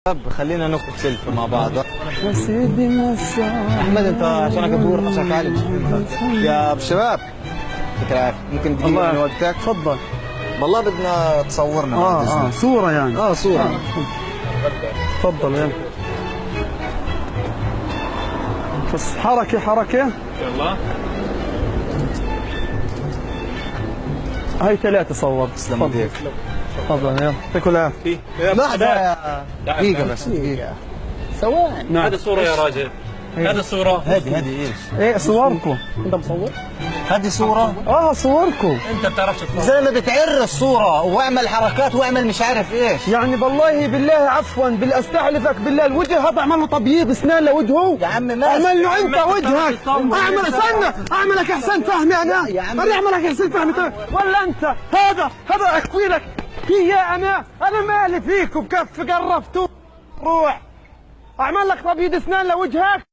طب خلينا ناخد سيلفي مع بعض. يا سيدي مساء احمد انت عشانك دور عشان تعالج يا شباب. فكرة ممكن تجيب من وقتك؟ تفضل. والله بدنا تصورنا صورة يعني. صورة. تفضل يلا. بس حركة يلا هاي 3 صور. تسلم ايديك. تفضل يلا يعطيكم العافية. لحظة يا دقيقة بس دقيقة. ثواني. نعم. هذه صورة يا راجل. هذه الصورة. هذه ايش؟ ايه صوركم. انت مصور؟ هذه صورة؟ صوركم. انت بتعرفش تصور. زي ما بتعر الصورة واعمل حركات واعمل مش عارف ايش. يعني بالله عفوا استحلفك بالله الوجه هذا اعمل له تبييض اسنان لوجهه. يا عم ماشي. اعمل له انت وجهك. اعملك احسن فهمي انا. انا اعملك احسن فهمي ولا انت هذا اكفي لك يا انا مالي فيكم كف قرفتوا روح اعمل لك تبييض اسنان لوجهك.